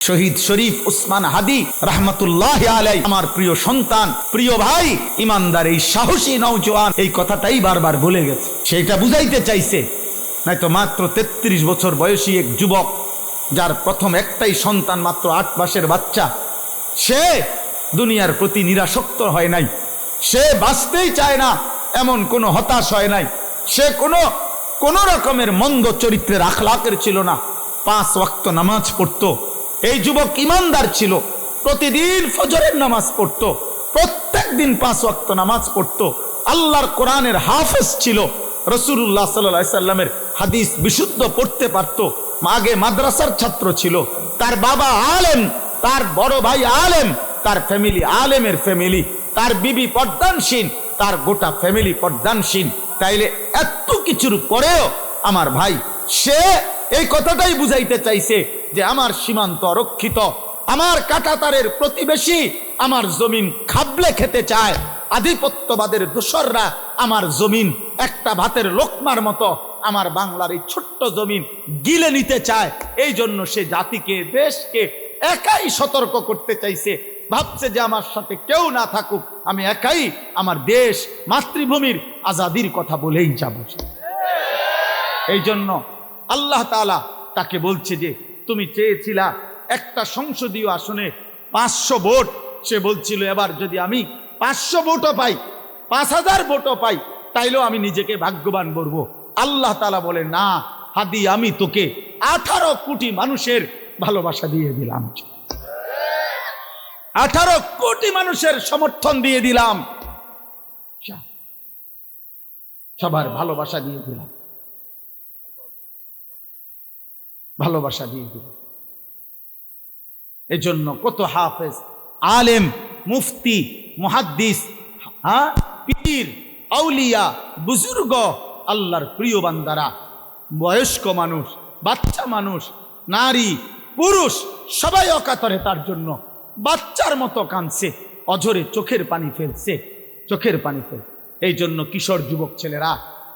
শহীদ শরীফ উসমান হাদি রহমতুল্লাহ আলাইহি, আমার প্রিয় সন্তান, প্রিয় ভাই, ইমানদার এই সাহসী নওজোয়ান এই কথাটাই বারবার বলে গেছে। সেটা বুঝাইতে চাইছে, নয়তো মাত্র 33 বছর বয়সী এক যুবক, যার প্রথম একটাই সন্তান, মাত্র 8 মাসের বাচ্চা, সে দুনিয়ার প্রতি নিরাসক্ত হয় নাই, সে বাঁচতেই চায় না এমন কোনো হতাশ হয় নাই, সে কোনো রকমের মন্দ চরিত্রের আখলাকের ছিল না। 5 ওয়াক্ত নামাজ পড়তো। এই যুবক ইমানদার ছিল, প্রতিদিন ফজরের নামাজ পড়তো, প্রত্যেক দিন 5 ওয়াক্ত নামাজ পড়তো, আল্লাহর কোরআনের হাফেজ ছিল, রাসূলুল্লাহ সাল্লাল্লাহু আলাইহি সাল্লামের হাদিস বিশুদ্ধ পড়তে পারতো, আগে মাদ্রাসার ছাত্র ছিল, তার বাবা আলেম, তার বড় ভাই আলেম, তার ফ্যামিলি আলেমের ফ্যামিলি, তার বিবি পর্দানশীল, তার গোটা ফ্যামিলি পর্দানশীল। তাইলে এত কিছুর পরেও আমার ভাই, সে এই কথাটাই বুঝাইতে চাইছে যে আমার সীমান্ত অরক্ষিত, আমার কাঁটাতারের প্রতিবেশী আমার জমিন খাবলে খেতে চায়, আধিপত্যবাদের দোসররা আমার জমিন একটা ভাতের লোকমার মতো আমার বাংলার এই ছোট্ট জমিন গিলে নিতে চায়। এই জন্য সে জাতিকে, দেশকে একাই সতর্ক করতে চাইছে, ভাবছে যে আমার সাথে কেউ না থাকুক, আমি একাই আমার দেশ মাতৃভূমির আজাদির কথা বলেই যাব। এই জন্য আল্লাহ তাআলা তাকে বলছে যে তুমি চেয়েছিলা একটা সংসদীয় আসনে 500 ভোট, সে বলছিল এবার যদি আমি 500 ভোটও পাই, 5000 ভোটও পাই, তাইলেও আমি নিজেকে ভাগ্যবান বলবো। আল্লাহ তাআলা বলে, না হাদি, আমি তোকে 18 কোটি মানুষের ভালোবাসা দিয়ে দিলাম, 18 কোটি মানুষের সমর্থন দিয়ে দিলাম, সবার ভালোবাসা দিয়ে দিলাম, ভালোবাসা দিয়ে দিলাম। এজন্য কত হাফেজ, আলেম, মুফতি, মুহাদ্দিস, পীর, আউলিয়া, বুজুর্গ, আল্লাহর প্রিয় বান্দারা, বয়স্ক মানুষ, বাচ্চা মানুষ, নারী, পুরুষ, সবাই অকাতরে তার জন্য বাচ্চার মতো কাঁদছে, অঝরে চোখের পানি ফেলছে, চোখের পানি ফেল। এই জন্য কিশোর যুবক ছেলেরা,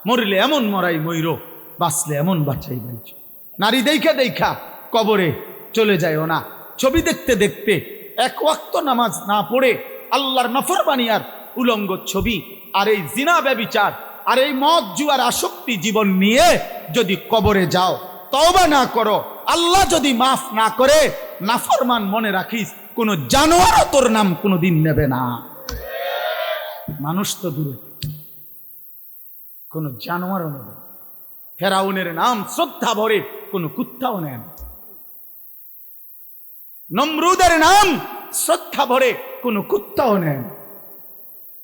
মরলে এমন মরাই মইর, বাঁচলে এমন বাঁচাই বাইছ। নারী দেখা দেখা কবরে চলে যায়ও না। ছবি দেখতে দেখতে 1 ওয়াক্ত নামাজ না পড়ে আল্লাহর নাফরমানি আর উলঙ্গ ছবি আর এই জিনা ব্যভিচার আর এই মদ জুয়ার আসক্তি জীবন নিয়ে যদি কবরে যাও, তওবা না করো, আল্লাহ যদি মাফ না করে, নাফরমান মনে রাখিস কোন জানোয়ারও তোর নাম কোনোদিন নেবে না। মানুষ তো দূরে, কোন জানোয়ারও নেবে না। ফেরাউনের নাম শ্রদ্ধা ভরে কোন কুত্তাও নেন, নমরুদের নাম শ্রদ্ধা ভরে কোন কুত্তাও নেন।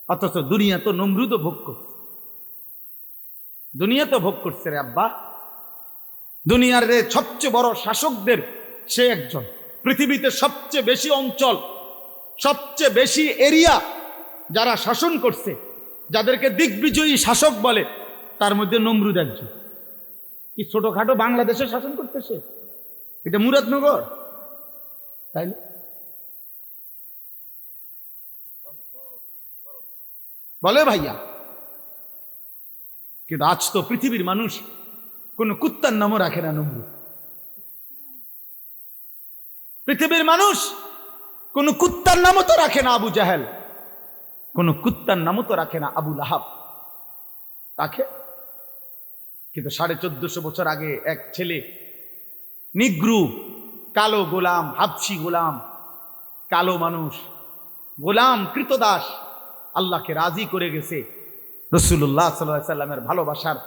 অথচ দুনিয়া তো নমরুদও ভোগ করছে, দুনিয়া তো ভোগ করছে রে আব্বা। দুনিয়ার সবচেয়ে বড় শাসকদের সে একজন, পৃথিবীতে সবচেয়ে বেশি অঞ্চল, সবচেয়ে বেশি এরিয়া যারা শাসন করছে, যাদেরকে দিগ্বিজয়ী শাসক বলে, তার মধ্যে নমরুদ একজন। কি ছোটখাটো বাংলাদেশে শাসন করতেছে? এটা মুরাদনগর, তাইলে বলে ভাইয়া। কিন্তু আজ তো পৃথিবীর মানুষ কোন কুত্তার নামও রাখে না নমরুদ। পৃথিবীর মানুষ কোন কুত্তার নামও তো রাখে না আবু জাহেল, কোন কুত্তার নামও তো রাখে না আবু লাহাব, রাখে। কিন্তু 1450 বছর আগে এক ছেলে, নিগ্রু, কালো গোলাম, হাবশি গোলাম, কালো মানুষ, গোলাম, কৃতদাস, আল্লাহকে রাজি করে গেছে, রাসূলুল্লাহ সাল্লাল্লাহু আলাইহি সাল্লামের ভালোবাসার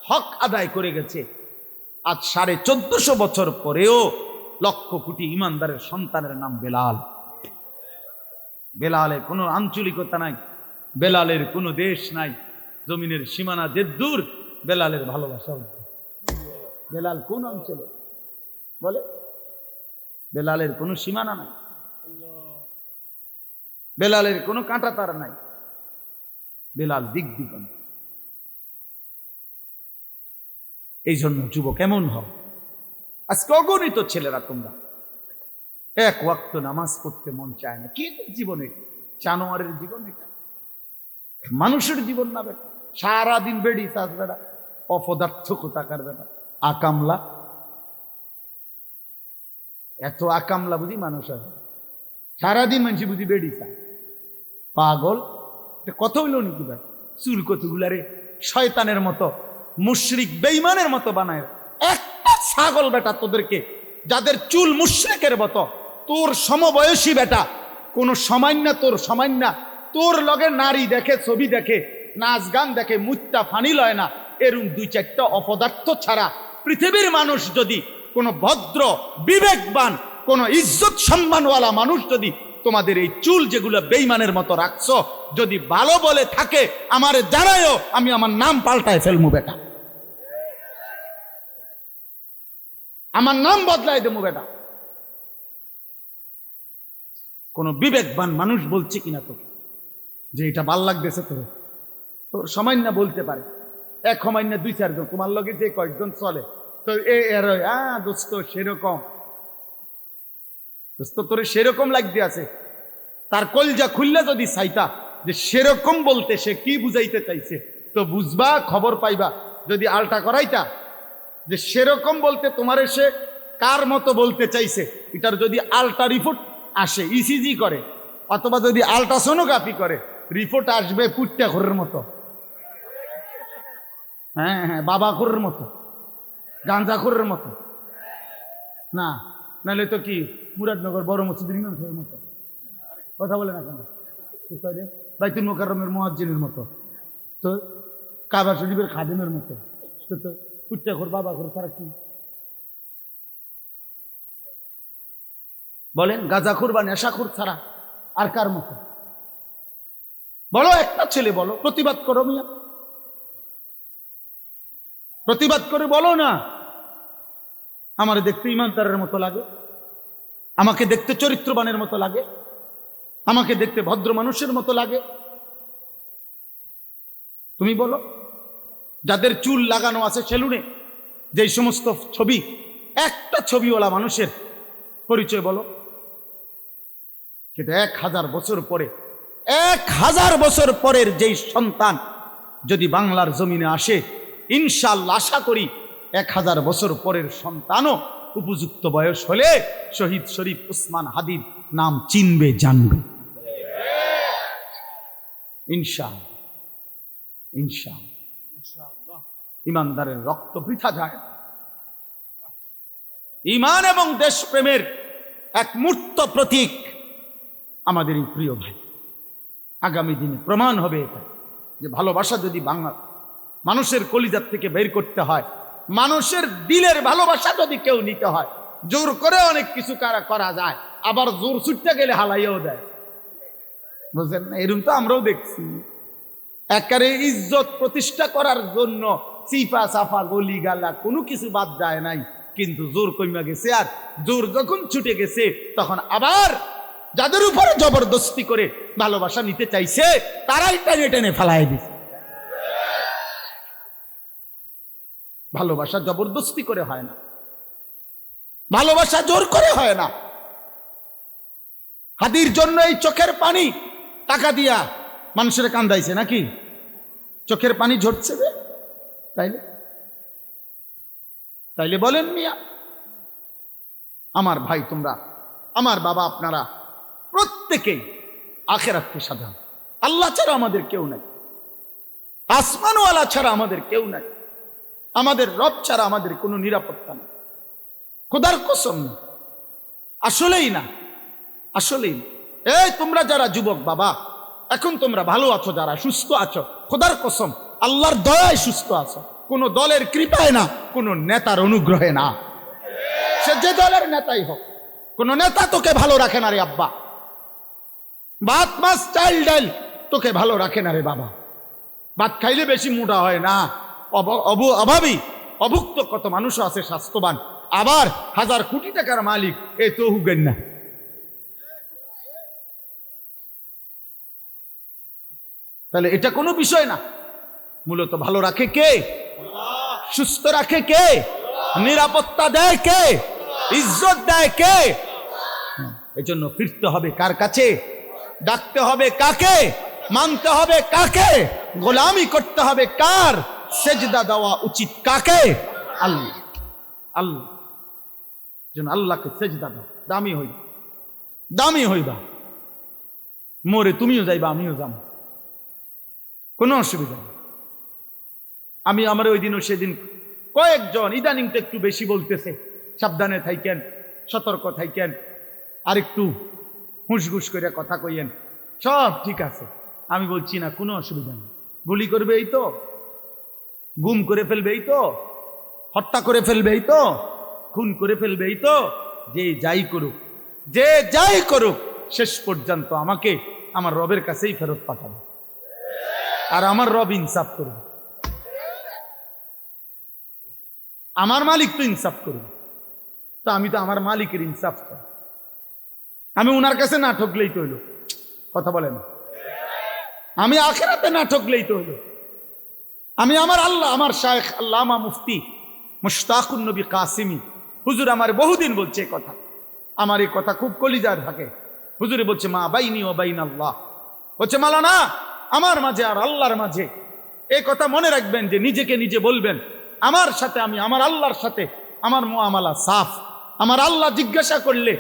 হক আদায় করে গেছে। আজ 1450 বছর পরেও লক্ষ কোটি ইমানদারের সন্তানের নাম বেলাল। বেলালের কোনো আঞ্চলিকতা নাই, বেলালের কোনো দেশ নাই, জমিনের সীমানা যে দূর, বেলালের ভালোবাসা। বেলাল কোন অঞ্চলে বলে? বেলালের কোনো সীমানা নাই, বেলালের কোনো কাঁটাতার নাই, বেলাল দিক দিগন্ত। এই জন্য যুবক এমন হও, আজকে অগণিত ছেলেরা তোমরা 1 ওয়াক্ত নামাজ পড়তে মন চায় না। কি জীবন এটা? জানোয়ারের জীবন এটা, মানুষের জীবন না বেটা। সারাদিন বেড়ি চাষ বেড়া, অপদার্থ কোথাকার বেটা, আকামলা। এত আকামলা বুঝি মানুষ আছে, সারাদিন মানুষ বুঝি বেড়ি চা পাগল। কত হইল নাকি ভাই, চুল কতগুলারে শয়তানের মতো মুশরিক বেঈমানের মতো বানায়। একটা ছাগল বেটা তোদেরকে, যাদের চুল মুশরিকের মতো, তোর সমবয়সী বেটা, কোন সামান্য তোর সামান্য তোর লগে নারী দেখে, ছবি দেখে, নাচ গান দেখে, মুত্তা ফানি লয় না, এরম দুই চারটা অপদার্থ ছাড়া পৃথিবীর মানুষ যদি কোনো ভদ্র বিবেকবান কোন ইজ্জত সম্মানওয়ালা মানুষ যদি তোমাদের এই চুল যেগুলো বেঈমানের মতো রাখছো যদি ভালো বলে থাকে আমারে জানায়ও, আমি আমার নাম পাল্টায় ফেলমু বেটা, আমার নাম বদলায় দেবো বেটা। কোন বিবেকবান মানুষ বলছে কিনা তোকে যে এটা ভাল লাগতেছে তোর, তোর সামান্য বলতে পারে, এক সামান্য দুই চারজন তোমার লগে যে কয়েকজন চলে তো দোস্ত সেরকম, দোস্ত তোরে সেরকম লাগতে আছে, তার কলজা খুললে যদি চাইতা যে সেরকম বলতে সে কি বুঝাইতে চাইছে তো বুঝবা, খবর পাইবা। যদি আলটা করাইতা যে সেরকম বলতে তোমার সে কার মতো বলতে চাইছে, এটার যদি আলটা রিপোর্ট আসে, ইসিজি করে অথবা যদি আলট্রাসোনোগ্রাফি করে, রিপোর্ট আসবে পুট্টা ঘরের মতো, হ্যাঁ হ্যাঁ বাবা ঘরের মতো, গাঞ্জা ঘরের মতো, না নাহলে তো কি মুরাদনগর বড় মসজিদের ইমামের মতো। কথা বলে না কেন? বাইতুল মুকাররমের মুয়াজ্জিনের মতো, তো কাবা শরীফের খাদিমের মতো, তো পুট্টা ঘর বাবা ঘর ছাড়া কি বলেন? গাঁজাখোর বা নেশাখোর ছাড়া আর কার মতো? বলো একটা ছেলে, বলো, প্রতিবাদ করো মিয়া, প্রতিবাদ করে বলো না আমার দেখতে ইমানদারের মতো লাগে, আমাকে দেখতে চরিত্রবানের মতো লাগে, আমাকে দেখতে ভদ্র মানুষের মতো লাগে। তুমি বলো, যাদের চুল লাগানো আছে সেলুনে, যে সমস্ত ছবি, একটা ছবিওয়ালা মানুষের পরিচয় বলো। কিন্তু 1000 বছর পরে, 1000 বছর পরের যেই সন্তান যদি বাংলার জমিনে আসে, ইনশাআল্লাহ আশা করি 1000 বছর পরের সন্তানও উপযুক্ত বয়স হলে শহীদ শরীফ উসমান হাদির নাম চিনবে, জানবে ইনশাআল্লাহ। ইনশাআল্লাহ ইমানদারের রক্ত বৃথা যায়। ঈমান এবং দেশপ্রেমের এক মূর্ত প্রতীক আমাদের এই প্রিয় ভাই। আগামী দিনে প্রমাণ হবে এটা যে ভালোবাসা যদি বাংলা মানুষের কলিজার থেকে বের করতে হয়, মানুষের দিলের ভালোবাসা যদি কেউ নিতে হয়, জোর করে অনেক কিছু করা যায়, আবার জোর ছুটতে গেলে হালাইয়াও দেয়, বুঝলেন না? এরকম তো আমরাও দেখছি। একেবারে ইজ্জত প্রতিষ্ঠা করার জন্য চিফা সাফা গলি গালা কোনো কিছু বাদ যায় নাই, কিন্তু জোর কইমা গেছে। আর জোর যখন ছুটে গেছে তখন আবার যাদের উপরে জবরদস্তি করে ভালোবাসা নিতে চাইছে তারাই টেনে টেনে ফেলাই দিছে। ভালোবাসা জবরদস্তি করে হয় না, ভালোবাসা জোর করে হয় না। হাদির জন্য এই চোখের পানি টাকা দিয়া মানুষের কান্দাইছে নাকি? চোখের পানি ঝরছে তাইলে তাইলে বলেন মিয়া, আমার ভাই তোমরা, আমার বাবা আপনারা প্রত্যেকেই আখিরাতকে সাজান। আল্লাহ ছাড়া আমাদের কেউ নাই, আসমানওয়ালা ছাড়া আমাদের কেউ নাই, আমাদের রব ছাড়া আমাদের কোনো নিরাপত্তা নেই। খোদার কসম না, আসলেই না, আসলেই না। এই তোমরা যারা যুবক বাবা, এখন তোমরা ভালো আছো, যারা সুস্থ আছো, খোদার কসম আল্লাহর দয়ায় সুস্থ আছো, কোন দলের কৃপায় না, কোন নেতার অনুগ্রহে না। সে যে দলের নেতাই হোক, কোন নেতা তোকে ভালো রাখে না রে আব্বা, ভাত মাছ চাল ডাল তোকে ভালো রাখে না রে বাবা। ভাত খাইলে বেশি মোটা হয় না, অভাবী অভুক্ত কত মানুষ আছে স্বাস্থ্যবান, আবার 1000 কোটি টাকার মালিক, এ তো হুগেন না। তাহলে এটা কোনো বিষয় না। মূলত ভালো রাখে কে? সুস্থ রাখে কে? নিরাপত্তা দেয় কে? ইজ্জত দেয় কে? এজন্য ফিরতে হবে কার কাছে? ডাকতে হবে কাকে? মানতে হবে কাকে? গোলামি করতে হবে কার? সেজদা দেওয়া উচিত কাকে? আল্লাহ। আল্লাহ যেন আল্লাহকে সেজদা দাও, দামি হইবা, দামি হইবা। মোরে তুমিও যাইবা, আমিও যাব, কোনো অসুবিধা নেই। আমি আমার ওই দিনও সেদিন কয়েকজন ইদানিং তো একটু বেশি বলতেছে, সাবধানে থাইকেন, সতর্ক থাইকেন, আর একটু হুঁসঘুস করে কথা কইয়েন, সব ঠিক আছে। আমি বলছি না, কোনো অসুবিধা নেই। গুলি করবে এই তো, গুম করে ফেলবে এই তো, হত্যা করে ফেলবে এই তো, খুন করে ফেলবে এই তো, যে যাই করুক, যে যাই করুক, শেষ পর্যন্ত আমাকে আমার রবের কাছেই ফেরত পাঠাবে, আর আমার রব ইনসাফ করবে, আমার মালিক তো ইনসাফ করবে। তো আমি তো আমার মালিকের ইনসাফ চাই, আমি উনার কাছে না ঠকলেই তো হইলো, কথা বলেন, আমি আখিরাতে না ঠকলেই তো হইলো। আমি আমার আল্লাহ, আমার শায়েখ আল্লামা মুফতি মুশতাকুন নবী কাসিমি হুজুর আমার বহুদিন বলছে এই কথা, আমার এই কথা খুব কলিজার থাকে। হুজুরে বলছে, মা বাইনি ও বাইন আল্লাহ, বলছে মাওলানা আমার মাঝে আর আল্লাহর মাঝে, এই কথা মনে রাখবেন যে নিজেকে নিজে বলবেন, আমার সাথে আমি আমার আল্লাহর সাথে আমার মুআমালা সাফ। আমার আল্লাহ জিজ্ঞাসা করলে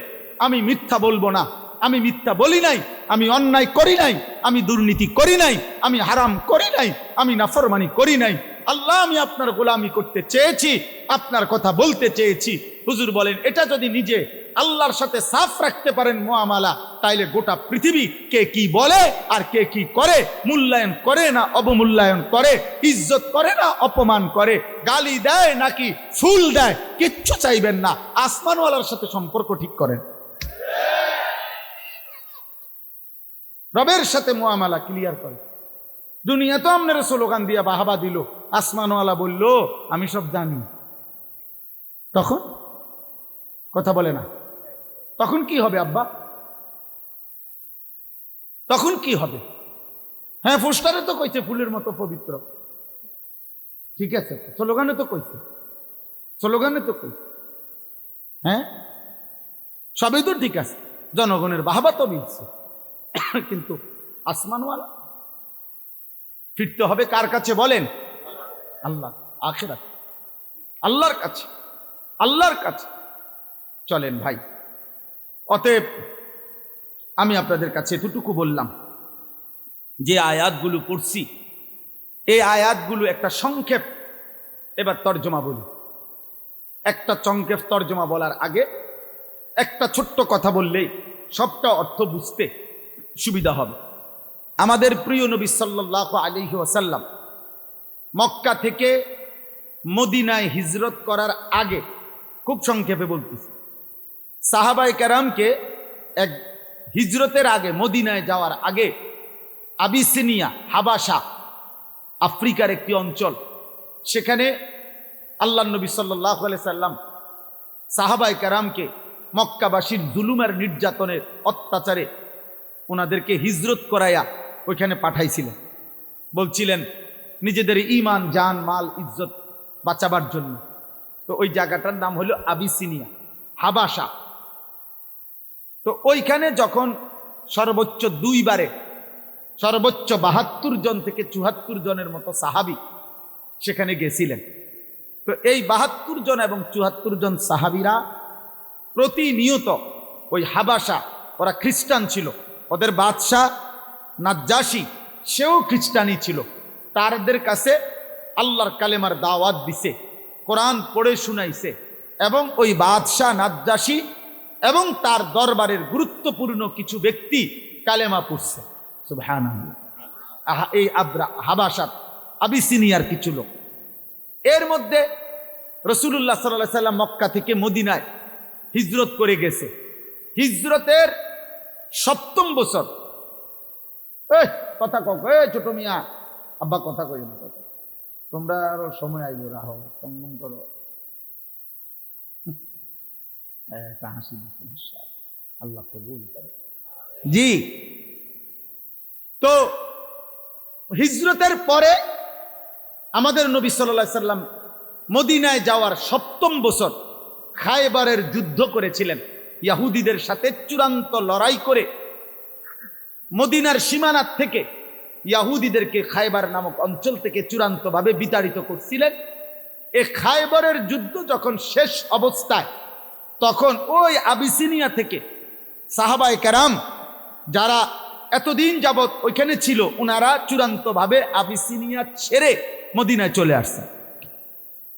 আমি মিথ্যা বলবো না, আমি মিথ্যা বলি নাই, আমি অন্যায় করি নাই, আমি দুর্নীতি করি নাই, আমি হারাম করি নাই, আমি নাফরমানি করি নাই। আল্লাহ আমি আপনার গোলামি করতে চেয়েছি, আপনার কথা বলতে চেয়েছি। হুজুর বলেন, এটা যদি নিজে আল্লাহর সাথে সাফ রাখতে পারেন মুআমালা, তাইলে গোটা পৃথিবী কে কি বলে আর কে কি করে, মূল্যায়ন করে না অবমূল্যায়ন করে, ইজ্জত করে না অপমান করে, গালি দেয় নাকি ফুল দেয়, কিচ্ছু চাইবেন না, আসমানওয়ালার সাথে সম্পর্ক ঠিক করেন, রবের সাথে মুআমালা ক্লিয়ার করে। দুনিয়া তো আপনার স্লোগান দিয়া বাহাবা দিল, আসমানওয়ালা বলল আমি সব জানি, তখন কথা বলে না, তখন কি হবে আব্বা, তখন কি হবে? হ্যাঁ, পোস্টারে তো কইছে ফুলের মতো পবিত্র, ঠিক আছে, স্লোগানে তো কইছে, স্লোগানে তো কইছে, হ্যাঁ সবই তো ঠিক আছে, জনগণের বাহাবা তো মিলছে, কিন্তু আসমানওয়ালা ফিরতে হবে কার কাছে বলেন? আল্লাহ, আখিরাত আল্লাহর কাছে, আল্লাহর কাছে। চলেন ভাই, অতএব আমি আপনাদের কাছে এতটুকু বললাম, যে আয়াতগুলো পড়ছি এই আয়াতগুলো একটা সংক্ষেপ এবার তর্জমা বলি। একটা সংক্ষেপ তর্জমা বলার আগে একটা ছোট্ট কথা বললেই সবটা অর্থ বুঝতে সুবিধা হবে। আমাদের প্রিয় নবী সাল্লাল্লাহু আলাইহি ওয়াসাল্লাম মক্কা থেকে মদিনায় হিজরত করার আগে, খুব সংক্ষেপে বলতেছি, সাহাবায়ে কেরামকে এক হিজরতের আগে, মদিনায় যাওয়ার আগে আবিসিনিয়া, হাবাসা, আফ্রিকার একটি অঞ্চল, সেখানে আল্লাহর নবী সাল্লাল্লাহু আলাইহি সাল্লাম সাহাবায়ে কেরামকে মক্কাবাসীর জুলুমের নির্যাতনের অত্যাচারে ওনাদেরকে হিজরত করাইয়া ওইখানে পাঠাইছিলেন। বলছিলেন নিজেদের ঈমান, জান, মাল, ইজ্জত বাঁচাবার জন্য। তো ওই জায়গাটার নাম হলো আবিসিনিয়া, হাবাসা। তো ওইখানে যখন সর্বোচ্চ 2 বারে সর্বোচ্চ 72 জন থেকে 74 জনের মতো সাহাবী সেখানে গেছিলেন। তো এই 72 জন এবং 74 জন সাহাবীরা প্রতিনিয়ত ওই হাবাসা, ওরা খ্রিস্টান ছিল, ওদের বাদশাহ নাজ্জাশী সেও খ্রিস্টানই ছিল, তাদের কাছে আল্লাহর কালেমার দাওয়াত দিছে, কোরআন পড়ে শুনাইছে, এবং ওই বাদশাহ নাজ্জাশী এবং তার দরবারের গুরুত্বপূর্ণ কিছু ব্যক্তি কালেমা পড়ছে। সুবহানাল্লাহ। এই হাবাসাত আবিসিনিয়ার কিছু লোক, এর মধ্যে রাসূলুল্লাহ সাল্লাল্লাহু আলাইহি সাল্লাম মক্কা থেকে মদিনায় হিজরত করে গেছে। হিজরতের 7ম বছর, কথা কক, ছোট মিয়া, আব্বা কথা কই না, তোমরা আরো সময় আইব, রাহ সংযম করো, হাসি দিচ্ছে, আল্লাহ কবুল করে। জি, তো হিজরতের পরে আমাদের নবী সাল্লাল্লাহু আলাইহি সাল্লাম মদিনায় যাওয়ার 7ম বছর খায়বারের যুদ্ধ করেছিলেন ইহুদিদের সাথে। চূড়ান্ত লড়াই করে মদিনার সীমানার থেকে ইহুদিদেরকে খায়বার নামক অঞ্চল থেকে চূড়ান্তভাবে বিতাড়িত করছিলেন। এই খায়বারের যুদ্ধ যখন শেষ অবস্থায় তখন ওই আবিসিনিয়া থেকে সাহাবায়ে কেরাম যারা এতদিন যাবৎ ওইখানে ছিল, ওনারা চূড়ান্তভাবে আবিসিনিয়া ছেড়ে মদিনায় চলে আসছেন।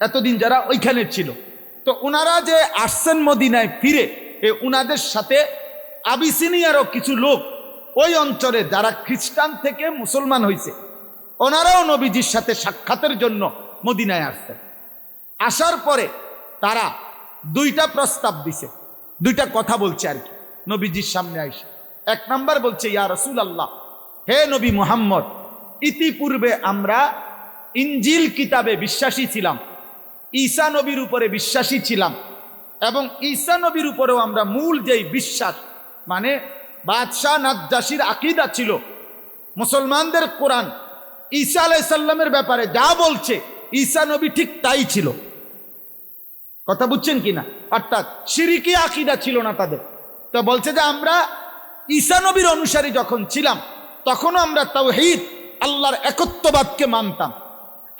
এতদিন যারা ওইখানে ছিল, তো ওনারা যে আসছেন মদিনায় ফিরে, ওনাদের সাথে আবিসিনিয়ারও কিছু লোক ওই অঞ্চলে যারা খ্রিস্টান থেকে মুসলমান হয়েছে, ওনারাও নবীজির সাথে সাক্ষাতের জন্য মদিনায় আসছেন। আসার পরে তারা দুইটা প্রস্তাব দিছে, দুইটা কথা বলছে আর কি নবীজির সামনে আইসে। এক নাম্বার বলছে, ইয়া রাসূলুল্লাহ, হে নবী মুহাম্মদ, ইতিপূর্বে আমরা ইনজিল কিতাবে বিশ্বাসী ছিলাম, ঈসা নবীর উপরে বিশ্বাসী ছিলাম, এবং ঈসা নবীর উপরেও আমরা মূল যেই বিশ্বাস, মানে বাদশাহ নাজ্জাশীর আকীদা ছিল, মুসলমানদের কোরআন ঈসা আলাইহিস সালামের ব্যাপারে যা বলছে ঈসা নবী ঠিক তাই ছিল। কথা বুঝছেন কিনা? অর্থাৎ শিরকি আকীদা ছিল না তাদের। তো বলছে যে আমরা ঈসা নবীর অনুসারী যখন ছিলাম, তখনও আমরা তাওহীদ, আল্লাহর একত্ববাদকে মানতাম।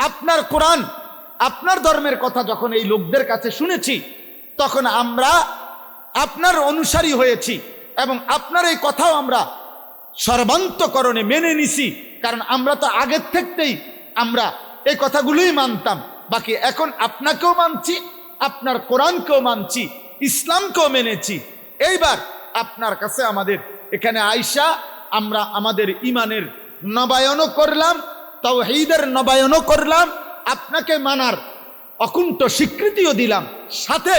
আপনার কোরআন, আপনার ধর্মের কথা যখন এই লোকদের কাছে শুনেছি, তখন আমরা আপনার অনুসারী হয়েছি, এবং আপনার এই কথাও আমরা সর্বান্তকরণে মেনে নিছি, কারণ আমরা তো আগের থেকেই আমরা এই কথাগুলোই মানতাম। বাকি এখন আপনাকেও মানছি, আপনার কোরআনকেও মানছি, ইসলামকেও মেনেছি। এইবার আপনার কাছে আমাদের এখানে আইসা আমরা আমাদের ইমানের নবায়নও করলাম, তাওহীদের নবায়নও করলাম, আপনাকে মানার অকুণ্ঠ স্বীকৃতিও দিলাম। সাথে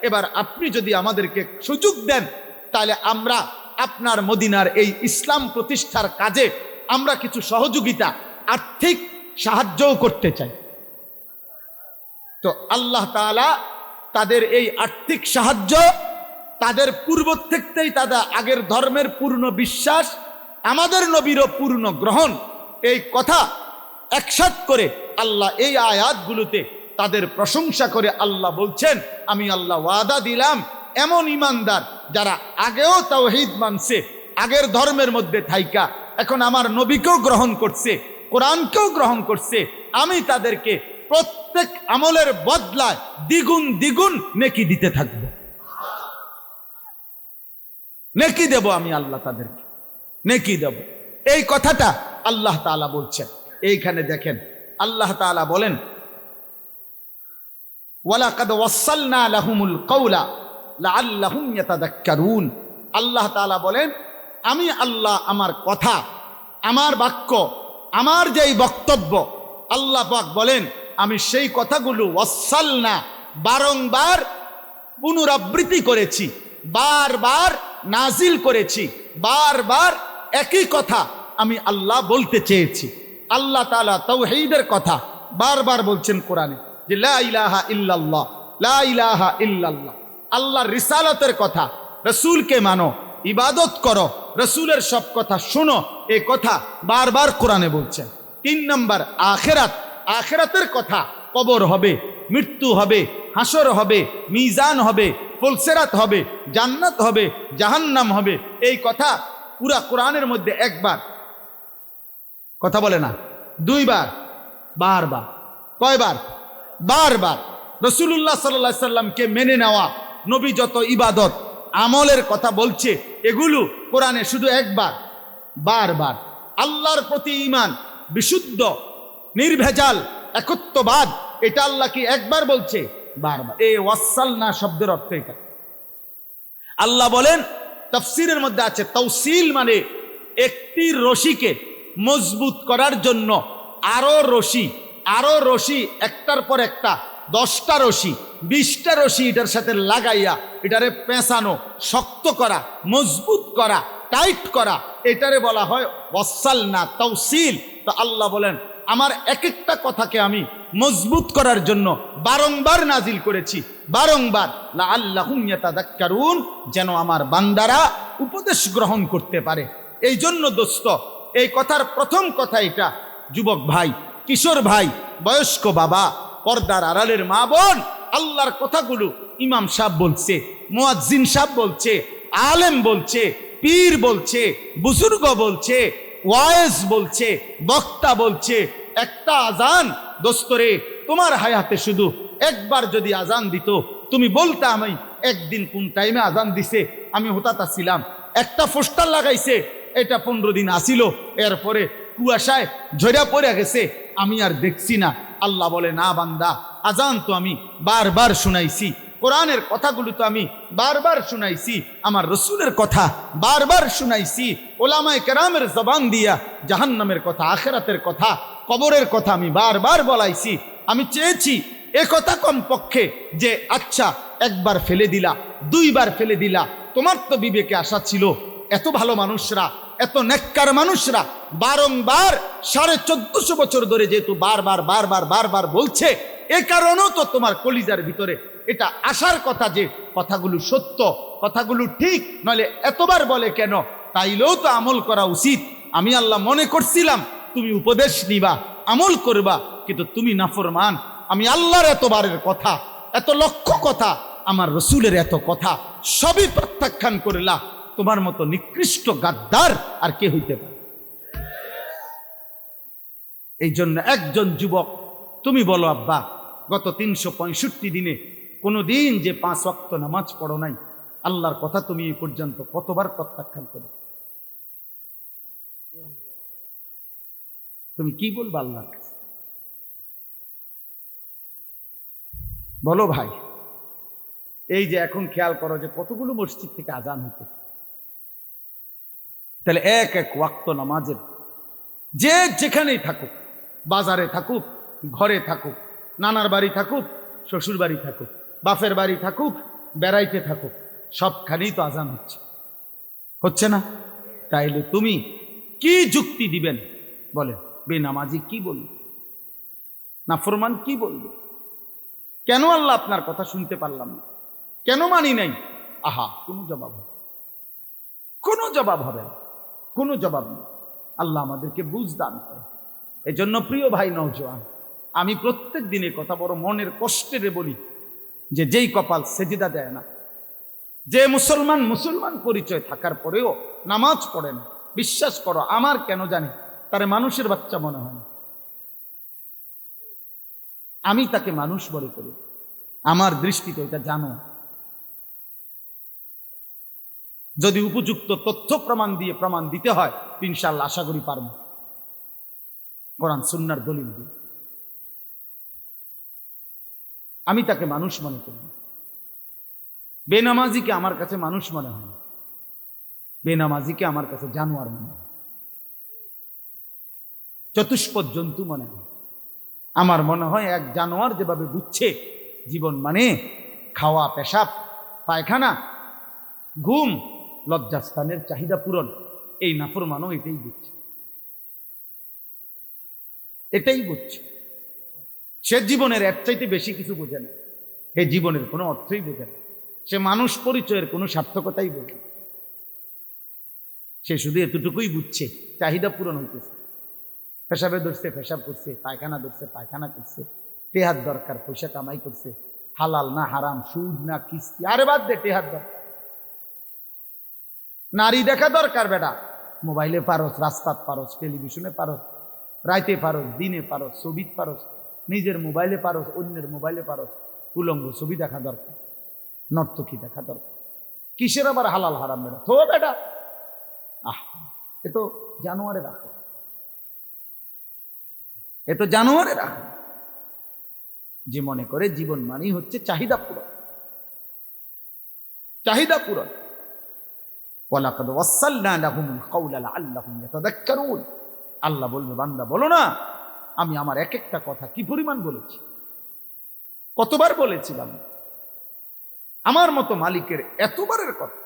এবার আপনি যদি আমাদেরকে সুযোগ দেন, তাহলে আমরা আপনার মদিনার এই ইসলাম প্রতিষ্ঠার কাজে আমরা কিছু সহযোগিতা, আর্থিক সাহায্যও করতে চাই। তো আল্লাহ তাআলা তাদের এই আর্থিক সাহায্য, তাদের পূর্ব থেকেই তাদের আগের ধর্মের পূর্ণ বিশ্বাস, আমাদের নবীরও পূর্ণ গ্রহণ, এই কথা একসাথ করে আল্লাহ এই আয়াতগুলোতে তাদের প্রশংসা করে আল্লাহ বলছেন, আমি আল্লাহ ওয়াদা দিলাম এমন ইমানদার যারা আগেও তাওহীদ মানছে, আগের ধর্মের মধ্যে থাইকা এখন আমার নবীকেও গ্রহণ করছে, কোরআনকেও গ্রহণ করছে, আমি তাদেরকে প্রত্যেক আমলের বদলায় দ্বিগুণ দ্বিগুণ নেকি দিতে থাকবো। নেকি দেব আমি আল্লাহ, তাদেরকে নেকি দেব। এই কথাটা আল্লাহ তাআলা বলছেন। এইখানে দেখেন আল্লাহ তাআলা বলেন, ওয়ালাকাদ ওয়াসালনা লাহুমুল কাওলা লাআল্লাহুম ইয়াতাযাক্কারুন। আল্লাহ তাআলা বলেন, আমি আল্লাহ আমার কথা, আমার বাক্য, আমার যেই বক্তব্য, আল্লাহ পাক বলেন আমি সেই কথাগুলো ওয়াসালনা, বারংবার পুনরাবৃত্তি করেছি, বারবার নাজিল করেছি, বারবার একই কথা আমি আল্লাহ বলতে চেয়েছি। আল্লাহ তাআলা তাওহীদের কথা বারবার বলছেন কোরআনে, যে লা ইলাহা ইল্লাল্লাহ, লা ইলাহা ইল্লাল্লাহ। আল্লাহর রিসালাতের কথা, রসুলকে মানো, ইবাদত করো, রসুলের সব কথা শোনো, এই কথা বারবার কোরআনে বলছেন। 3 নম্বর আখিরাত, আখিরাতের কথা, কবর হবে, মৃত্যু হবে, হাসর হবে, মিজান হবে, ফুলসিরাত হবে, জান্নাত হবে, জাহান্নাম হবে, এই কথা পুরা কোরআনের মধ্যে একবার, কথা বলে না, 2 বার, বারবার। কয়বার? বারবার। রাসূলুল্লাহ সাল্লাল্লাহু আলাইহি সাল্লামকে মেনে নেওয়া, নবী যত ইবাদত আমলের কথা বলছে, এগুলো কোরআনে শুধু একবার, বারবার। আল্লাহর প্রতি ঈমান, বিশুদ্ধ নির্ভেজাল একত্ববাদ, এটা আল্লাহ কি একবার বলছে? বারবার। এই ওয়াসালনা শব্দের অর্থ এটা। আল্লাহ বলেন, তাফসীরের মধ্যে আছে তাওসিল মানে একটি রশিকে মজবুত করার জন্য আরো রশি, আরো রশি, একটার পর একটা 10টা রশি, 20টা রশি এটার সাথে লাগাইয়া এটারে পেঁচানো, শক্ত করা, মজবুত করা, টাইট করা, এটারে বলা হয় ওয়াসালনা, তাওসিল। তো আল্লাহ বলেন, আমার এক একটা কথাকে আমি মজবুত করার জন্য বারংবার নাজিল করেছি, বারংবার, লাআল্লাহুম ইয়াতাযাক্কারুন, যেন আমার বান্দারা উপদেশ গ্রহণ করতে পারে। এই জন্য দোস্ত, এই কথার প্রথম কথা এটা, যুবক ভাই, কিশোর ভাই, বয়স্ক বাবা, পর্দার আড়ালের মা বোন, আল্লাহর কথাগুলো ইমাম সাহেব বলছে, মুয়াজ্জিন সাহেব বলছে, আলেম বলছে, পীর বলছে, বুজুর্গ বলছে, ওয়াইজ বলছে, বক্তা বলছে, একটা আজান দোস্তরে তোমার হায়াতে শুধু একবার যদি আজান দিত, তুমি বলতে আমি একদিন কোন টাইমে আজান দিছে আমি হতাতা ছিলাম, একটা পোস্টার লাগাইছে, এটা 15 দিন আসিল, এরপরে কুয়াশায় ঝরা পড়ে গেছে, আমি আর দেখছি না। আল্লাহ বলে, না বান্দা, আজান তো আমি বারবার শুনাইছি, কোরআনের কথাগুলো তো আমি বারবার শুনাইছি, আমার রসুলের কথা বারবার শুনাইছি, ওলামায়ে কেরামের জবান দিয়া জাহান্নামের কথা, আখিরাতের কথা, কবরের কথা আমি বারবার বলাইছি। আমি চেয়েছি এ কথা কমপক্ষে যে আচ্ছা একবার ফেলে দিলা, দুইবার ফেলে দিলা, তোমার তো বিবেকে আসা ছিল, এত ভালো মানুষরা, এত নেককার মানুষরা বারংবার 1450 বছর ধরে যেহেতু বারবার বারবার বারবার বলছে, এ কারণেও তো তোমার কলিজার ভিতরে এটা আসার কথা যে কথাগুলো সত্য, কথাগুলো ঠিক, নইলে এতবার বলে কেন? তাইলেও তো আমল করা উচিত। আমি আল্লাহ মনে করছিলাম তুমি উপদেশ নিবা, আমল করবা, কিন্তু তুমি নাফরমান। আমি আল্লাহর এতবারের কথা, এত লক্ষ কথা, আমার রসুলের এত কথা সবই প্রত্যাখ্যান করলা। তোমার মতো নিকৃষ্ট গাদ্দার আর কে হইতে পারে? এই জন্য একজন যুবক, তুমি বলো আব্বা, গত 365 দিনে কোনো দিন যে 5 ওয়াক্ত নামাজ পড়ো নাই, আল্লাহর কথা তুমি এই পর্যন্ত কতবার প্রত্যাখ্যান করো? তুমি কি বলবো আল্লাহর কাছে? বলো ভাই। এই যে এখন খেয়াল করো যে কতগুলো মসজিদ থেকে আজান হইতেছে, তাহলে এক এক ওয়াক্ত নামাজের যে যেখানেই থাকুক, বাজারে থাকুক, ঘরে থাকুক, নানার বাড়ি থাকুক, শ্বশুর বাড়ি থাকুক, বাপের বাড়ি থাকুক, বেড়াইতে থাকুক, সবখানেই তো আজান হচ্ছে, হচ্ছে না? তাইলে তুমি কি যুক্তি দিবেন বলেন? বেনামাজি কি বলবে, নাফরমান কি বলবে? কেন আল্লাহ আপনার কথা শুনতে পারলাম না, কেন মানি নাই? আহা, কোনো জবাব হবে, কোনো জবাব হবে না, কোনো জবাব নেই। আল্লাহ আমাদেরকে বুঝ দান করে। এজন্য প্রিয় ভাই নওজোয়ান, আমি প্রত্যেক দিনে কথা বড় মনের কষ্টের বলি যে যেই কপাল সেজদা দেয় না, যে মুসলমান মুসলমান পরিচয় থাকার পরেও নামাজ পড়ে না, বিশ্বাস করো আমার কেন জানি তারে মানুষের বাচ্চা মনে হয় না। আমি তাকে মানুষ মনে করি, আমার দৃষ্টিতে এটা জানো। যদি উপযুক্ত তথ্য প্রমাণ দিয়ে প্রমাণ দিতে হয়, ইনশাআল্লাহ আশা করি পারব, কোরআন সুন্নাহর দলিল দিয়ে। আমি তাকে মানুষ মনে করি। বেনামাজিকে আমার কাছে মানুষ মনে হয় না, বেনামাজিকে আমার কাছে জানোয়ার মনে হয়, চতুষ্পদ জন্তু মনে হয়। আমার মনে হয় এক জানোয়ার যেভাবে বুঝছে জীবন মানে খাওয়া, পেশাব, পায়খানা, ঘুম, লজ্জাস্থানের চাহিদা পূরণ, এই নাফরমানও এটাই বুঝছে, এটাই বুঝছে। সে জীবনের এর চাইতে বেশি কিছু বোঝে না, সে জীবনের কোনো অর্থই বোঝে না, সে মানুষ পরিচয়ের কোনো সার্থকতাই বোঝে না। সে শুধু এতটুকুই বুঝছে চাহিদা পূরণ হইতেছে, পেশাবে ধরছে পেশাব করছে, পায়খানা ধরছে পায়খানা করছে, টেহার দরকার, পয়সা কামাই করছে, হালাল না হারাম, সুদ না কিস্তি, আরে বাদ দে, টেহার দরকার, নারী দেখা দরকার, বেটা মোবাইলে পারস, রাস্তাত পারস, টেলিভিশনে পারস, রাইতে পারস, দিনে পারস, ছবি পারস, নিজের মোবাইলে পারস, অন্যের মোবাইলে পারস, উলঙ্গ ছবি দেখা দরকার, নর্তকী দেখা দরকার, কিসের আবার হালাল হারাম বেটা? তো বেটা এ তো জানোয়ারে রাখো, এ তো জানোয়ারে রাখো, যে মনে করে জীবন মানেই হচ্ছে চাহিদা পূরণ, চাহিদা পূরণ। ওয়ালাকাদ ওয়াসালনা লাহুমুল কাওলা লাআল্লাহুম ইয়াতাযাক্কারুন। আল্লাহ বলবে, বান্দা বলো না আমি আমার এক একটা কথা কি পরিমাণ বলেছি, কতবার বলেছিলাম। আমার মতো মালিকের এতবারের কথা।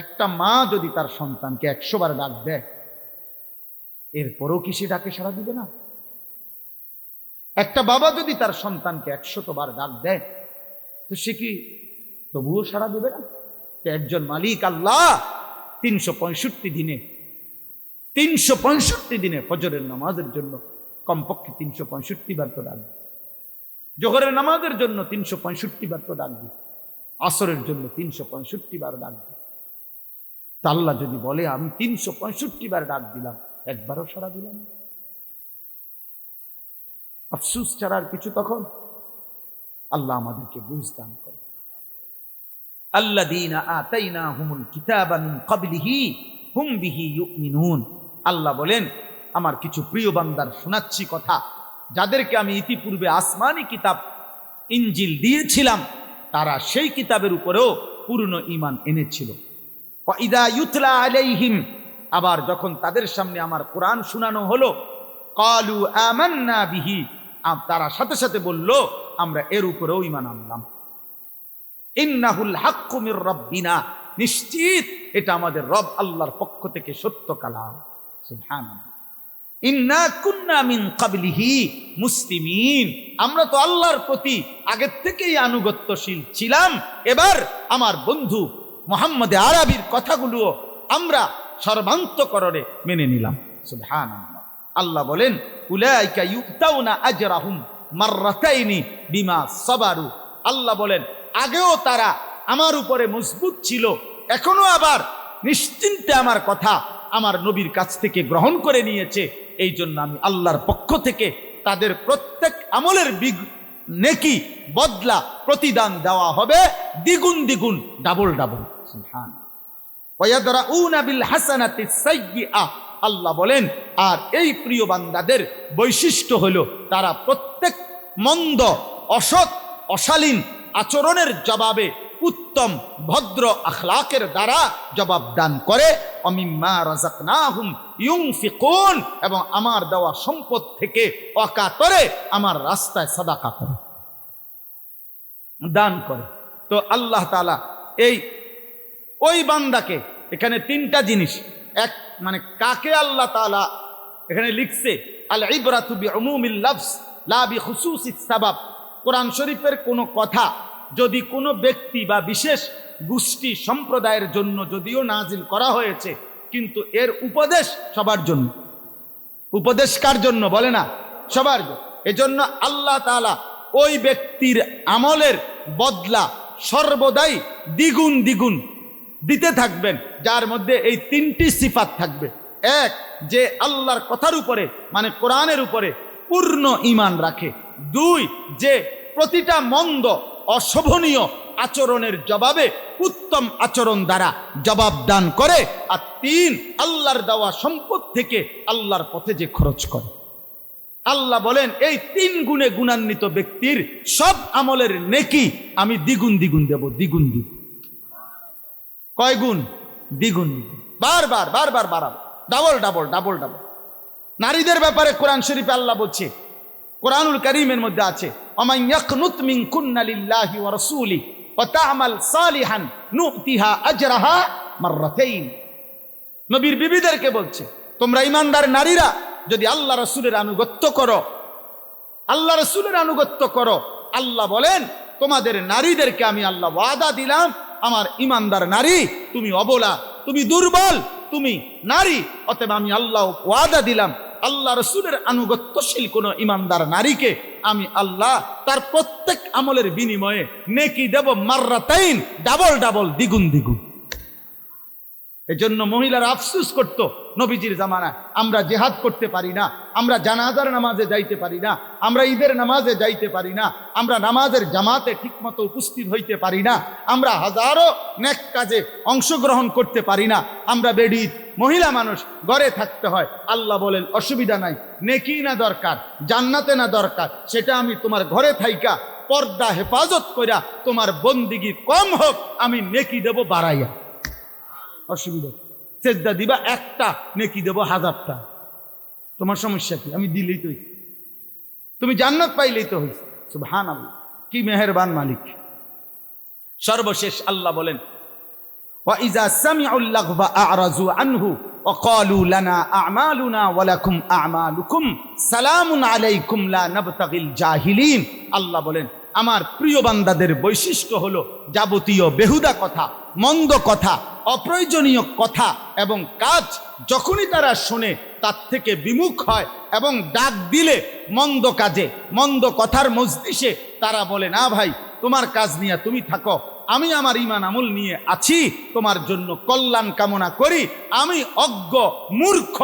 একটা মা যদি তার সন্তানকে 100 বার ডাক দেয়, এরপরও কি সে ডাকে সাড়া দিবে না? একটা বাবা যদি তার সন্তানকে 100 বার ডাক দেয়, তো সে কি তবুও সাড়া দিবে না? একজন মালিক আল্লাহ 365 দিনে ফজরের নামাজের জন্য কমপক্ষে 365 বার তো ডাক দিচ্ছে, জোহরের নামাজের জন্য 365 বার তো ডাক দিচ্ছে, আসরের জন্য 365 বার ডাক দিচ্ছে। তা আল্লাহ যদি বলে আমি 365 বার ডাক দিলাম, একবারও সাড়া দিলাম না, আফসুস ছাড়া আর কিছু? তখন আল্লাহ আমাদেরকে বুঝ দান করে। আল্লাযীনা আতাইনাহুমুল কিতাবা মিন ক্বাবলিহি হুম বিহি ইউমিনুন। আল্লাহ বলেন, আমার কিছু প্রিয় বান্দার শোনাচ্ছি কথা, যাদেরকে আমি ইতিপূর্বে আসমানি কিতাব ইনজিল দিয়েছিলাম, তারা সেই কিতাবের উপরেও পূর্ণ ঈমান এনেছিল। ওয়া ইযা ইউতলা আলাইহিম, আবার যখন তাদের সামনে আমার কোরআন শোনানো হলো, ক্বালু আমান্না বিহি, তারা সাথে সাথে বলল, আমরা এর উপরেও ঈমান আনলাম। ইন্নাহুল হাক্কু মির রাব্বিনা, নিশ্চিত এটা আমাদের রব আল্লাহর পক্ষ থেকে সত্য কালাম। সুবহানাল্লাহ। ইন্না কুন্না মিন ক্বাবলিহি মুসলিমিন, আমরা তো আল্লাহর প্রতি আগের থেকেই আনুগত্যশীল ছিলাম, এবার আমার বন্ধু মুহাম্মদ আরবির কথাগুলো আমরা সর্বান্তকরণে মেনে নিলাম। সুবহানাল্লাহ। আল্লাহ বলেন, উলাইকা ইউতাউনা আজরাহুম মাররাতাইনি বিমা সাবারু। আল্লাহ বলেন, আগেও তারা আমার উপরে মজবুত ছিল, এখনো আবার নিশ্চিন্তে আমার কথা আমার নবীর কাছ থেকে গ্রহণ করে নিয়েছে। এই জন্য আমি আল্লাহর পক্ষ থেকে তাদের প্রত্যেক আমলের নেকি বদলা প্রতিদান দেওয়া হবে দ্বিগুণ দ্বিগুণ, ডাবল ডাবল। সুবহানাল্লাহ। ওয়ায়াদরাউনা বিল হাসানাতিস সাইয়্যিআহ, আল্লাহ বলেন, আর এই প্রিয় বান্দাদের বৈশিষ্ট্য হলো তারা প্রত্যেক মন্দ, অসৎ, অশালীন আচরণের জবাবে উত্তম ভদ্র আখলাকের দ্বারা জবাব দান করে। অমিম্মা রাযাকনাহুম ইউনফিকুন, এবং আমার দেওয়া সম্পদ থেকে অকাতরে আমার রাস্তায় সাদাকা করে, দান করে। তো আল্লাহ তাআলা ওই বান্দাকে, এখানে তিনটা জিনিস, এক মানে কাকে আল্লাহ তাআলা এখানে লিখছে, আল ইবরাতু বিউমুমিল লফজ লা বিখুসুসিস সাবাব। কোরআন শরীফের কোনো কথা যদি কোনো ব্যক্তি বা বিশেষ গোষ্ঠী সম্প্রদায়ের জন্য যদিও নাজিল করা হয়েছে, কিন্তু এর উপদেশ সবার জন্য। উপদেশ কার জন্য বলে না? সবার জন্য। এজন্য আল্লাহ তাআলা ওই ব্যক্তির আমলের বদলা সর্বদাই দ্বিগুণ দ্বিগুণ দিতে থাকবেন, যার মধ্যে এই তিনটি সিফাত থাকবে। এক, যে আল্লাহর কথার উপরে মানে কোরআনের উপরে পূর্ণ ঈমান রাখে। দুই, যে প্রতিটা মন্দ অশোভনীয় আচরণের জবাবে উত্তম আচরণ দ্বারা জবাব দান করে। আর তিন, আল্লাহর দেওয়া সম্পদ থেকে আল্লাহর পথে যে খরচ করে। আল্লাহ বলেন, এই তিন গুণে গুণান্বিত ব্যক্তির সব আমলের নেকি আমি দ্বিগুণ দ্বিগুণ দেব, দ্বিগুণ দ্বিগুণ। কয় গুণ? দ্বিগুণ দ্বিগুণ, বারবার বারবার বাড়াবো, ডাবল ডাবল ডাবল ডাবল। নারীদের ব্যাপারে কোরআন শরীফে আল্লাহ বলছে, কোরআনুল কারীমের মধ্যে আছে, ওমান ইয়াকনুত মিনকুন্না লিল্লাহি ওয়া রাসূলিহি ওয়া তা'মাল সালিহান নু'তিহা আজরাহা মাররাতাইন। নবীর বিবিদেরকে বলছে, তোমরা ঈমানদার নারীরা যদি আল্লাহ রাসূলের আনুগত্য করো, আল্লাহ রাসূলের আনুগত্য করো, আল্লাহ বলেন তোমাদের নারীদেরকে আমি আল্লাহ ওয়াদা দিলাম, আমার ঈমানদার নারী, তুমি অবলা, তুমি দুর্বল, তুমি নারী, অতএব আমি আল্লাহ ওয়াদা দিলাম আল্লাহ রাসূলের আনুগত্যশীল কোন ঈমানদার নারীকে আমি আল্লাহ তার প্রত্যেক আমলের বিনিময়ে নেকি দেব মাররাতাইন, ডাবল ডাবল, দ্বিগুণ দ্বিগুণ। এজন্য মহিলারা আফসোস করত নবীজির জামানায়, আমরা জিহাদ করতে পারি না, আমরা জানাজার নামাজে যাইতে পারি না, আমরা ঈদের নামাজে যাইতে পারি না, আমরা নামাজের জামাতে ঠিকমতো উপস্থিত হইতে পারি না, আমরা হাজারো নেক কাজে অংশগ্রহণ করতে পারি না, আমরা বেডি মহিলা মানুষ, ঘরে থাকতে হয়। আল্লাহ বলেন, অসুবিধা নাই, নেকি না দরকার, জান্নাতে না দরকার, সেটা আমি তোমার ঘরে থাইকা পর্দা হেফাজত কইরা তোমার বন্দিগি কম হোক, আমি নেকি দেব বাড়াইয়া। অসুবিধা, সেজদা দিবা একটা, নেকি দেব 1000টা। তোমার সমস্যা কি? আমি দিলেই তো হইছে, তুমি জান্নাত পাইলেই তো হইছে। সুবহানাল্লাহ, কি মেহেরবান মালিক। সর্বশেষ আল্লাহ বলেন, ওয়া ইযা সামিউল লাগবা আ'রাযু আনহু ওয়া ক্বালু লানা আ'মালুনা ওয়া লাকুম আ'মালুকুম সালামুন আলাইকুম লা নাবতাগিল জাহিলিন। আল্লাহ বলেন, আমার প্রিয় বান্দাদের বৈশিষ্ট্য হলো যাবতীয় বেহুদা কথা, মন্দ কথা, অপ্রয়োজনীয় কথা এবং কাজ যখনই তারা শোনে তার থেকে বিমুখ হয় এবং ডাক দিলে মন্দ কাজে, মন্দ কথার মজলিসে তারা বলে, না ভাই, তোমার কাজ নিয়ে তুমি থাকো, আমি আমার ঈমান আমল নিয়ে আছি, তোমার জন্য কল্যাণ কামনা করি। আমি অজ্ঞ, মূর্খ,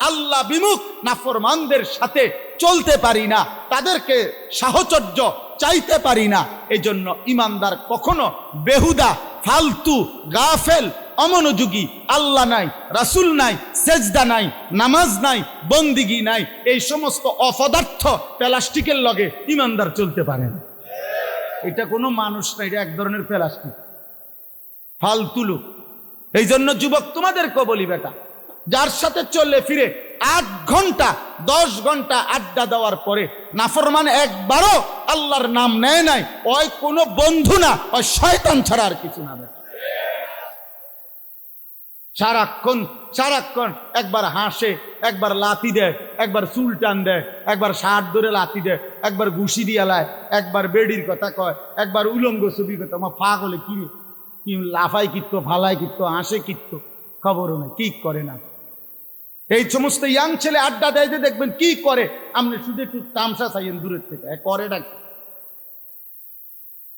আল্লাহ বিমুখ নাফরমানদের সাথে চলতে পারি না, তাদেরকে সাহচর্য চাইতে পারি না। এই জন্য ইমানদার কখনো বেহুদা, ফালতু, গাফেল, অমনোযোগী, আল্লাহ নাই, রাসূল নাই, সেজদা নাই, নামাজ নাই, বন্দিগি নাই, এই সমস্ত অপদার্থ প্লাস্টিকের লগে ইমানদার চলতে পারে না। এটা কোনো মানুষ না, এটা এক ধরনের প্লাস্টিক, ফালতু লোক। এই জন্য যুবক তোমাদেরকে বলি বেটা, যার সাথে চললে ফিরে 8 ঘন্টা 10 ঘন্টা আড্ডা দেওয়ার পরে নাফরমান একবারও আল্লাহর নাম নেয় নাই, ওই কোনো বন্ধু না, ওই শয়তান ছাড়া আর কিছু না। সারাক্ষণ একবার হাসে, একবার লাথি দেয়, একবার চুল টান দেয়, একবার শার্ট ধরে লাথি দেয়, একবার ঘুষি দিয়ে লায়, একবার বেডির কথা কয়, একবার উলঙ্গ ছবি কথা। আমার ফাঁক হলে কি লাফাই কিত্ত, ফালাই কিত্ত, হাসে কিত্ত, খবরও নেই, কি করে না। এই সমস্ত ইয়াং ছেলে আড্ডা দেয় যে দেখবেন কি করে, আপনি শুধু একটু তামসা চাইয়েন দূরের থেকে, করে ডাকি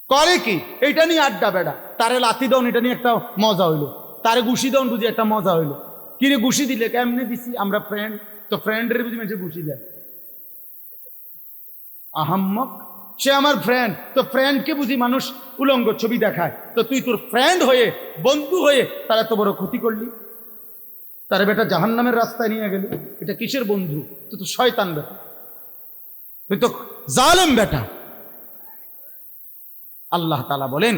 করে কি, এইটা নিয়ে আড্ডা বেড়া। তারে লাথি দাও, এটা নিয়ে একটা মজা হইলো, তারে ঘুষি দাও বুঝি একটা মজা হইলো। কিরে ঘুষি দিলে? কেমনে দিছি? আমরা ফ্রেন্ড, তো ফ্রেন্ডের বুঝি মানুষের ঘুষি দেয়, আহাম্মক, সে আমার ফ্রেন্ড, তো ফ্রেন্ডকে বুঝি মানুষ উলঙ্গ ছবি দেখায়। তো তুই তোর ফ্রেন্ড হয়ে, বন্ধু হয়ে তার এত বড় ক্ষতি করলি, তারে বেটা জাহান্নামের রাস্তায় নিয়ে গেলি। এটা কিসের বন্ধু? তুই তো শয়তান বেটা, তুই তো জালেম বেটা। আল্লাহ তাআলা বলেন,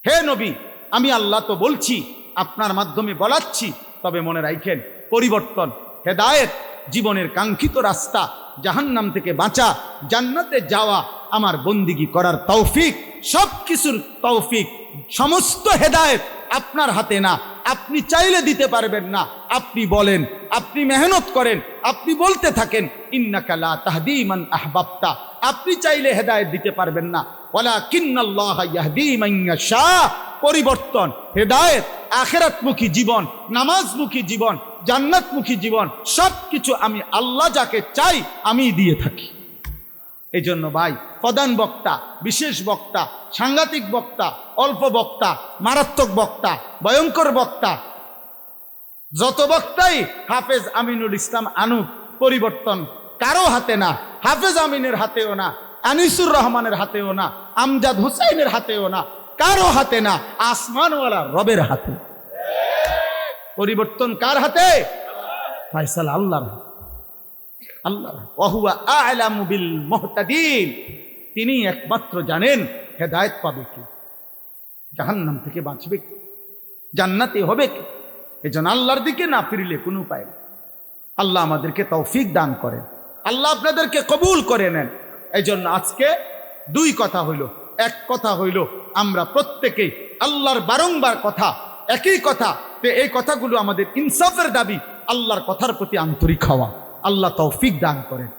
হে নবী, আমি আল্লাহ তো বলছি, আপনার মাধ্যমে বলাচ্ছি, তবে মনে রাখেন পরিবর্তন, হেদায়েত, জীবনের কাঙ্ক্ষিত রাস্তা, জাহান্নাম থেকে বাঁচা, জান্নাতে যাওয়া, আমার বন্দিগি করার তৌফিক, সব কিছুর তৌফিক, সমস্ত হেদায়েত আপনার হাতে না। আপনি চাইলে দিতে পারবেন না। আপনি বলেন, আপনি মেহনত করেন, আপনি বলতে থাকেন ইন্নাকা লা তাহদি মান আহবাবতা, আপনি চাইলে হেদায়েত দিতে পারবেন না। ওয়ালাকিন্নাল্লাহা ইয়াহদি মান ইয়াশা, পরিবর্তন, হেদায়েত, আখিরাতমুখী জীবন, নামাজমুখী জীবন, জান্নাতমুখী জীবন, সব কিছু আমি আল্লাহ যাকে চাই আমি দিয়ে থাকি। এই জন্য ভাই, প্রধান বক্তা, বিশেষ বক্তা, সাংঘাতিক বক্তা, অল্প বক্তা, মারাত্মক বক্তা, ভয়ঙ্কর বক্তা, যত বক্তাই হাফেজ আমিনুল ইসলাম আনুক, পরিবর্তন কারো হাতে না। হাফেজ আমিনের হাতেও না, আনিসুর রহমানের হাতেও না, আমজাদ হুসাইনের হাতেও না, কারো হাতে না, আসমানওয়ালা রবের হাতে। পরিবর্তন কার হাতে? ফায়সালা আল্লাহর হাতে। আল্লাহ ওয়াহুয়া আ'লামু বিল মুহতাদিন, তিনি একমাত্র জানেন হেদায়েত পাবে কি, জাহান্নাম থেকে বাঁচবে কি, জান্নাতে হবে কি। এজন্য আল্লাহর দিকে না ফিরলে কোনো উপায় নেই। আল্লাহ আমাদেরকে তৌফিক দান করেন, আল্লাহ আপনাদেরকে কবুল করে নেন। এই জন্য আজকে 2 কথা হইল। এক কথা হইল, আমরা প্রত্যেকেই আল্লাহর বারংবার কথা, একই কথা, এই কথাগুলো আমাদের ইনসাফের দাবি, আল্লাহর কথার প্রতি আন্তরিক হওয়া। আল্লাহ তৌফিক দান করেন।